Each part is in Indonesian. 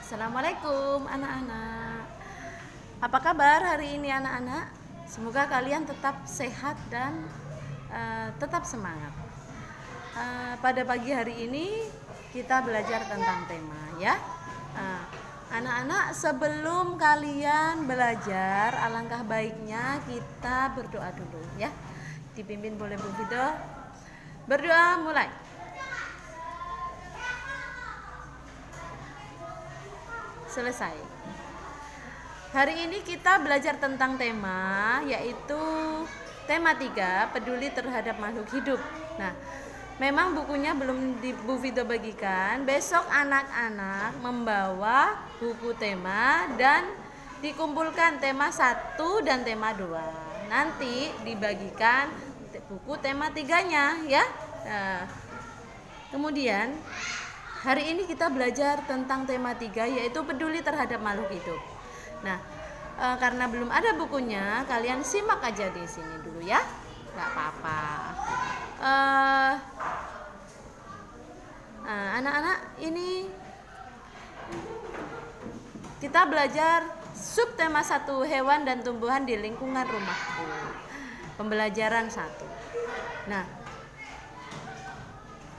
Assalamualaikum anak-anak. Apa kabar hari ini anak-anak? Semoga kalian tetap sehat dan tetap semangat. Pada pagi hari ini kita belajar tentang tema ya. Anak-anak, sebelum kalian belajar, alangkah baiknya kita berdoa dulu ya. Dipimpin boleh Bu Fido. Berdoa mulai. Selesai. Hari ini kita belajar tentang tema, yaitu tema 3, peduli terhadap makhluk hidup. Nah, memang bukunya belum Bu Fido bagikan. Besok anak-anak membawa buku tema dan dikumpulkan tema 1 dan tema 2. Nanti dibagikan buku tema 3-nya ya. Nah, kemudian hari ini kita belajar tentang tema 3, yaitu peduli terhadap makhluk hidup. Nah, karena belum ada bukunya, kalian simak aja di sini dulu ya, nggak apa-apa. Anak-anak, ini kita belajar subtema 1, hewan dan tumbuhan di lingkungan rumahku. Pembelajaran 1. Nah,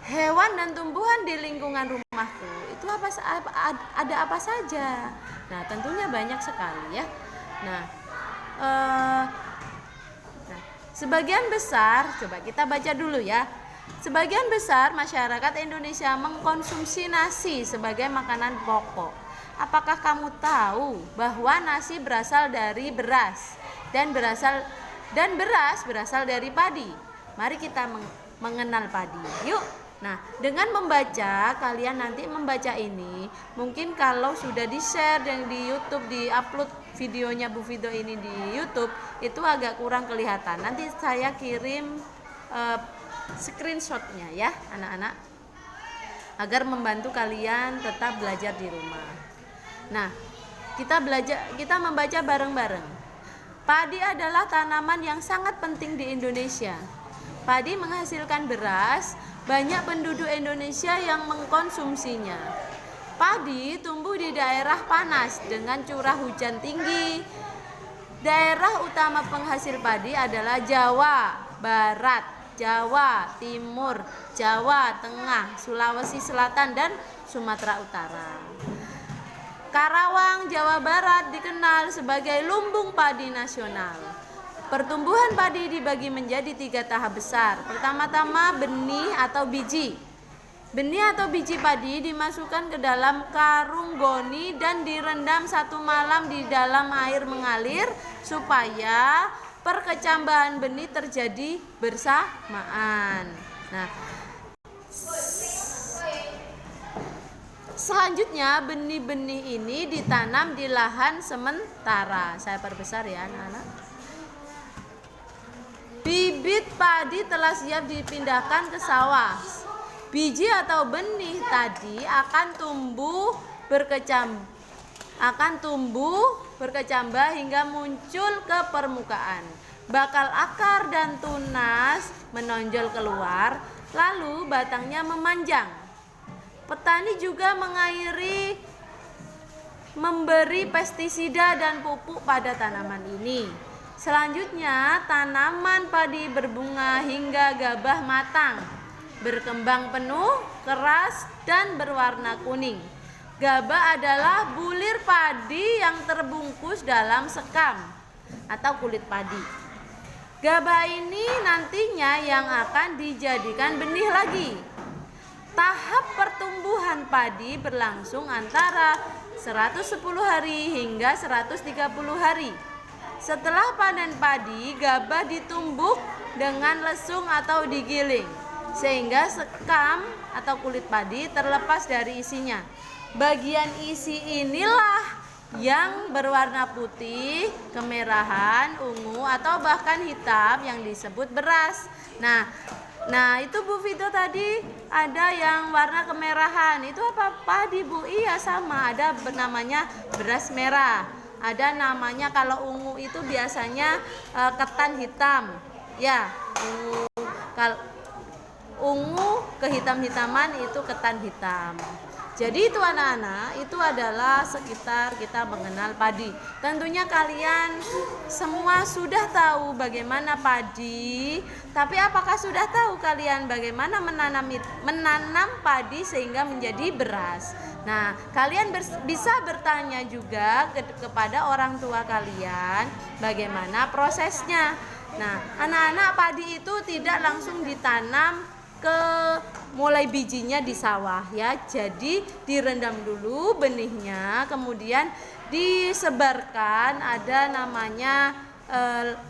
hewan dan tumbuhan di lingkungan rumahku itu ada apa saja? Nah, tentunya banyak sekali ya. Nah, sebagian besar, coba kita baca dulu ya. Sebagian besar masyarakat Indonesia mengkonsumsi nasi sebagai makanan pokok. Apakah kamu tahu bahwa nasi berasal dari beras dan beras berasal dari padi? Mari kita mengenal padi. Yuk. Nah, dengan membaca, kalian nanti membaca ini, mungkin kalau sudah di-share dan di YouTube, di-upload videonya Bu Fido ini di YouTube, itu agak kurang kelihatan. Nanti saya kirim screenshotnya ya, anak-anak, agar membantu kalian tetap belajar di rumah. Nah, kita membaca bareng-bareng. Padi adalah tanaman yang sangat penting di Indonesia. Padi menghasilkan beras. Banyak penduduk Indonesia yang mengkonsumsinya. Padi tumbuh di daerah panas dengan curah hujan tinggi. Daerah utama penghasil padi adalah Jawa Barat, Jawa Timur, Jawa Tengah, Sulawesi Selatan, dan Sumatera Utara. Karawang, Jawa Barat dikenal sebagai lumbung padi nasional. Pertumbuhan padi dibagi menjadi 3 tahap besar. Pertama-tama benih atau biji. Benih atau biji padi dimasukkan ke dalam karung goni dan direndam 1 malam di dalam air mengalir supaya perkecambahan benih terjadi bersamaan. Nah, selanjutnya benih-benih ini ditanam di lahan sementara. Saya perbesar ya anak-anak. Bibit padi telah siap dipindahkan ke sawah. Biji atau benih tadi akan tumbuh berkecambah hingga muncul ke permukaan. Bakal akar dan tunas menonjol keluar, lalu batangnya memanjang. Petani juga memberi pestisida dan pupuk pada tanaman ini. Selanjutnya, tanaman padi berbunga hingga gabah matang, berkembang penuh, keras, dan berwarna kuning. Gabah adalah bulir padi yang terbungkus dalam sekam atau kulit padi. Gabah ini nantinya yang akan dijadikan benih lagi. Tahap pertumbuhan padi berlangsung antara 110 hari hingga 130 hari. Setelah panen padi, gabah ditumbuk dengan lesung atau digiling, sehingga sekam atau kulit padi terlepas dari isinya. Bagian isi inilah yang berwarna putih, kemerahan, ungu, atau bahkan hitam yang disebut beras. Nah itu Bu Fido tadi ada yang warna kemerahan. Itu apa? Padi Bu? Iya sama, ada namanya beras merah. Ada namanya kalau ungu itu biasanya ketan hitam. Ya, ungu kehitam-hitaman itu ketan hitam. Jadi itu anak-anak, itu adalah sekitar kita mengenal padi. Tentunya kalian semua sudah tahu bagaimana padi, tapi apakah sudah tahu kalian bagaimana menanam padi sehingga menjadi beras? Nah, kalian bisa bertanya juga kepada orang tua kalian bagaimana prosesnya. Nah, anak-anak, padi itu tidak langsung ditanam ke mulai bijinya di sawah ya. Jadi direndam dulu benihnya, kemudian disebarkan, ada namanya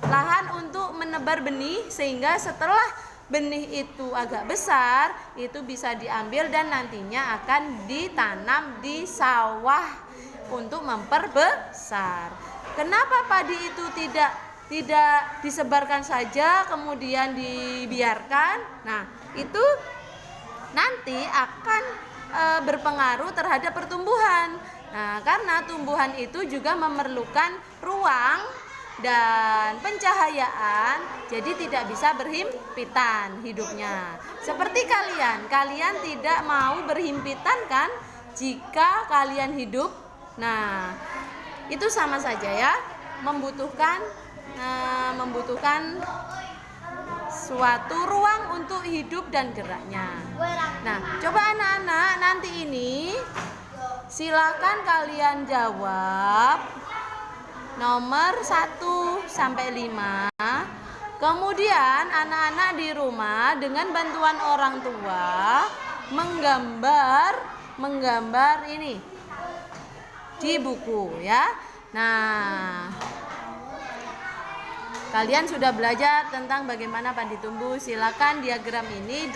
lahan untuk menebar benih, sehingga setelah benih itu agak besar itu bisa diambil dan nantinya akan ditanam di sawah untuk memperbesar. Kenapa padi itu tidak disebarkan saja kemudian dibiarkan? Nah, itu nanti akan berpengaruh terhadap pertumbuhan. Nah, karena tumbuhan itu juga memerlukan ruang dan pencahayaan, jadi tidak bisa berhimpitan hidupnya. Seperti kalian tidak mau berhimpitan kan jika kalian hidup. Nah, itu sama saja ya, membutuhkan suatu ruang untuk hidup dan geraknya. Nah, coba anak-anak nanti ini silakan kalian jawab nomor 1 sampai 5. Kemudian anak-anak di rumah dengan bantuan orang tua menggambar ini di buku ya. Nah, kalian sudah belajar tentang bagaimana padi tumbuh. Silakan diagram ini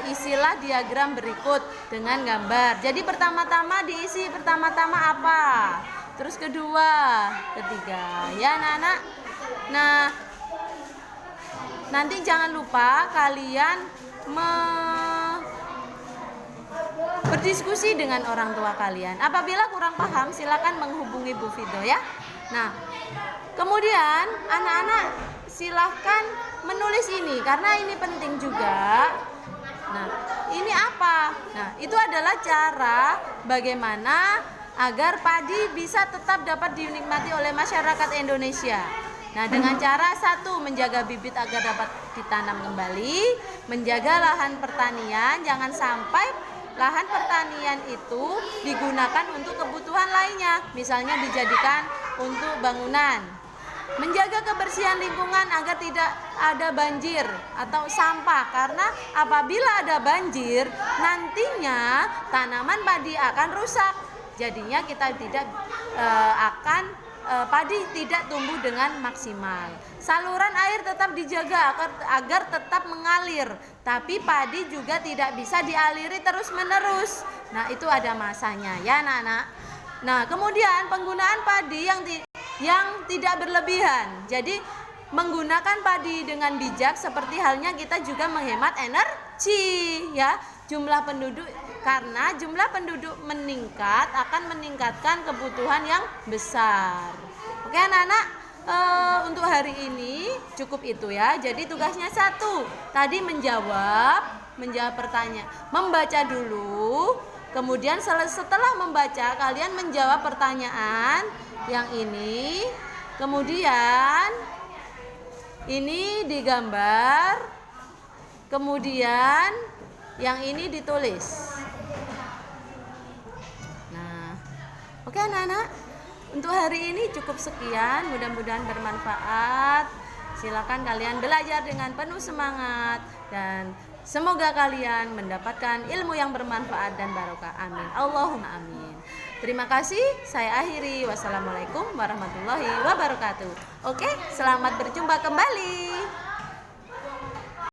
isilah diagram berikut dengan gambar. Jadi pertama-tama diisi apa? Terus kedua, ketiga, ya anak-anak. Nah, nanti jangan lupa kalian berdiskusi dengan orang tua kalian. Apabila kurang paham, silakan menghubungi Bu Fido ya. Nah, kemudian anak-anak silahkan menulis ini karena ini penting juga. Nah, ini apa? Nah, itu adalah cara bagaimana agar padi bisa tetap dapat dinikmati oleh masyarakat Indonesia. Nah, dengan cara 1, menjaga bibit agar dapat ditanam kembali, menjaga lahan pertanian, jangan sampai lahan pertanian itu digunakan untuk kebutuhan lainnya, misalnya dijadikan untuk bangunan. Menjaga kebersihan lingkungan agar tidak ada banjir atau sampah, karena apabila ada banjir nantinya tanaman padi akan rusak. Jadinya kita padi tidak tumbuh dengan maksimal. Saluran air tetap dijaga agar tetap mengalir, tapi padi juga tidak bisa dialiri terus-menerus. Nah, itu ada masanya ya anak-anak. Nah, kemudian penggunaan padi yang tidak berlebihan. Jadi menggunakan padi dengan bijak, seperti halnya kita juga menghemat energi ya. Karena jumlah penduduk meningkat akan meningkatkan kebutuhan yang besar. Oke anak-anak, untuk hari ini cukup itu ya. Jadi tugasnya 1, tadi menjawab pertanyaan, membaca dulu. Kemudian setelah membaca, kalian menjawab pertanyaan yang ini. Kemudian ini digambar. Kemudian yang ini ditulis. Nah, oke anak-anak, untuk hari ini cukup sekian. Mudah-mudahan bermanfaat. Silakan kalian belajar dengan penuh semangat dan semoga kalian mendapatkan ilmu yang bermanfaat dan barokah. Amin. Allahumma amin. Terima kasih. Saya akhiri. Wassalamualaikum warahmatullahi wabarakatuh. Oke, selamat berjumpa kembali.